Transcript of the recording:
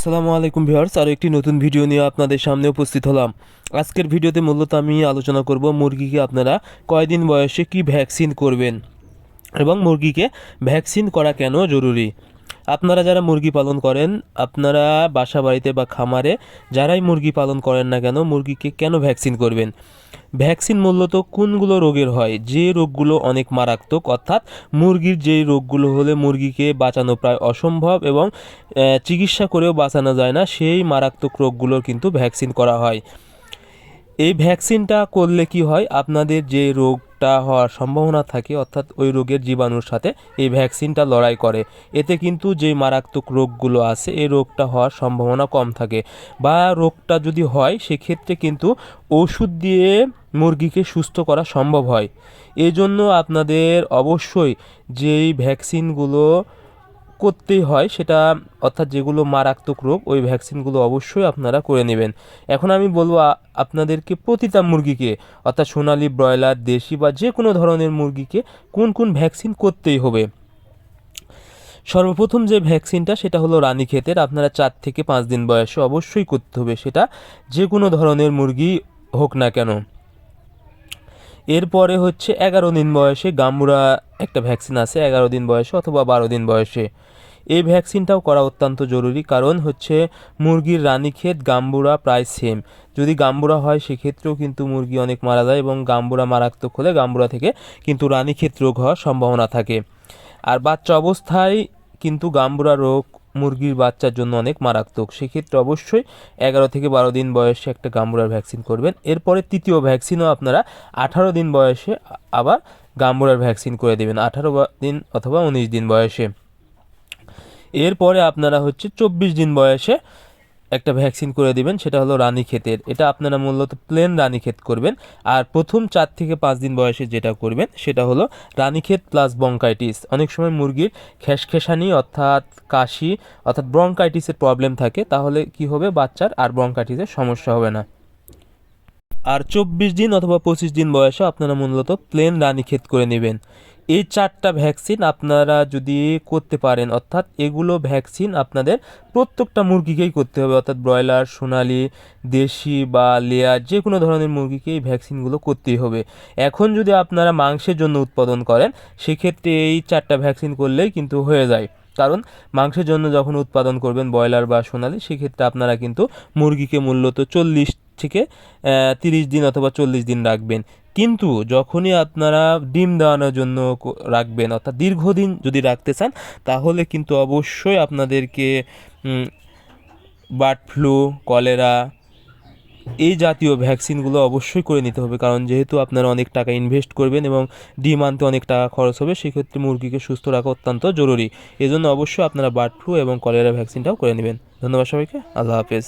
আসসালামু আলাইকুম ভিউয়ার্স, আরও একটি নতুন ভিডিও নিয়ে আপনাদের সামনে উপস্থিত হলাম। আজকের ভিডিওতে মূলত আমি আলোচনা করব মুরগিকে আপনারা কয়দিন বয়সে কি ভ্যাকসিন করবেন এবং মুরগিকে ভ্যাকসিন করা কেন জরুরি। আপনারা যারা মুরগি পালন করেন, আপনারা বাসা বাড়িতে বা খামারে যারাই মুরগি পালন করেন না কেন, মুরগিকে কেন ভ্যাকসিন করবেন। ভ্যাকসিন মূলত কোনগুলো রোগের হয়, যে রোগগুলো অনেক মারাত্মক, অর্থাৎ মুরগির যেই রোগগুলো হলে মুরগিকে বাঁচানো প্রায় অসম্ভব এবং চিকিৎসা করেও বাঁচানো যায় না, সেই মারাত্মক রোগগুলোর কিন্তু ভ্যাকসিন করা হয়। এই ভ্যাকসিনটা করলে কি হয়, আপনাদের যে রোগটা হওয়ার সম্ভাবনা থাকে, অর্থাৎ ওই রোগের জীবাণুর সাথে এই ভ্যাকসিনটা লড়াই করে। এতে কিন্তু যে মারাত্মক রোগগুলো আছে এই রোগটা হওয়ার সম্ভাবনা কম থাকে, বা রোগটা যদি হয় সেক্ষেত্রে কিন্তু ওষুধ দিয়ে মুরগিকে সুস্থ করা সম্ভব হয়। এই জন্য আপনাদের অবশ্যই যেই ভ্যাকসিনগুলো করতেই হয় সেটা, অর্থাৎ যেগুলো মারাত্মক রোগ, ওই ভ্যাকসিনগুলো অবশ্যই আপনারা করে নেবেন। এখন আমি বলবো আপনাদেরকে প্রতিটা মুরগিকে, অর্থাৎ সোনালী, ব্রয়লার, দেশি বা যে কোনো ধরনের মুরগিকে কোন কোন ভ্যাকসিন করতেই হবে। সর্বপ্রথম যে ভ্যাকসিনটা সেটা হলো রানীক্ষেতের। আপনারা 4 থেকে 5 দিন বয়সে অবশ্যই করতে হবে, সেটা যে কোনো ধরনের মুরগি হোক না কেন। এরপরে হচ্ছে 11 দিন বয়সে গাম্বুরা একটা ভ্যাকসিন আছে, 11 দিন বয়সে অথবা 12 দিন বয়সে। এই ভ্যাকসিনটাও করা অত্যন্ত জরুরি, কারণ হচ্ছে মুরগির রানীক্ষেত গাম্বুরা প্রায় সেম। যদি গাম্বুরা হয় সেক্ষেত্রেও কিন্তু মুরগি অনেক মারা যায়, এবং গাম্বুরা মারাত্মক হলে গাম্বুরা থেকে কিন্তু রানীক্ষেত রোগ হওয়ার সম্ভাবনা থাকে। আর বাচ্চা অবস্থায় কিন্তু গাম্বুরা রোগ মুরগির বাচ্চার জন্য অনেক মারাত্মক। সেক্ষেত্রে অবশ্যই 11 থেকে 12 দিন বয়সে একটা গাম্বুরার ভ্যাকসিন করবেন। এরপরে তৃতীয় ভ্যাকসিনও আপনারা 18 দিন বয়সে আবার গাম্বুরার ভ্যাকসিন করে দেবেন, 18 দিন অথবা 19 দিন বয়সে। এরপরে আপনারা হচ্ছে 24 দিন বয়সে একটা ভ্যাকসিন করে দিবেন, সেটা হলো রানীক্ষেতের। এটা আপনারা মূলত প্লেন রানীক্ষেত করবেন। আর প্রথম 4 থেকে 5 দিন বয়সে যেটা করবেন সেটা হলো রানীক্ষেত প্লাস ব্রঙ্কাইটিস। অনেক সময় মুরগির খেসখেসানি অর্থাৎ কাশি অর্থাৎ ব্রঙ্কাইটিসের প্রবলেম থাকে, তাহলে কি হবে, বাচ্চার আর ব্রঙ্কাইটিসের সমস্যা হবে না। আর 24 দিন অথবা 25 দিন বয়সে আপনারা মূলত প্লেন রানীক্ষেত করে নেবেন। এই 4টা ভ্যাকসিন আপনারা যদি করতে পারেন, অর্থাৎ এগুলো ভ্যাকসিন আপনাদের প্রত্যেকটা মুরগিকেই করতে হবে, অর্থাৎ ব্রয়লার, সোনালি, দেশি বা লেয়ার যে কোনো ধরনের মুরগিকে এই ভ্যাকসিনগুলো করতেই হবে। এখন যদি আপনারা মাংসের জন্য উৎপাদন করেন সেক্ষেত্রে এই 4টা ভ্যাকসিন করলেই কিন্তু হয়ে যায়, কারণ মাংসের জন্য যখন উৎপাদন করবেন ব্রয়লার বা সোনালি, সেক্ষেত্রে আপনারা কিন্তু মুরগিকে মূলত 40 থেকে 30 দিন অথবা 40 দিন রাখবেন। কিন্তু যখনই আপনারা ডিম দেওয়ানোর জন্য রাখবেন, অর্থাৎ দীর্ঘদিন যদি রাখতে চান, তাহলে কিন্তু অবশ্যই আপনাদেরকে বার্ড ফ্লু, কলেরা এই জাতীয় ভ্যাকসিনগুলো অবশ্যই করে নিতে হবে, কারণ যেহেতু আপনারা অনেক টাকা ইনভেস্ট করবেন এবং ডিম আনতে অনেক টাকা খরচ হবে, সেক্ষেত্রে মুরগিকে সুস্থ রাখা অত্যন্ত জরুরি। এজন্য অবশ্যই আপনারা বার্ড ফ্লু এবং কলেরা ভ্যাকসিনটাও করে নেবেন। ধন্যবাদ সবাইকে, আল্লাহ হাফেজ।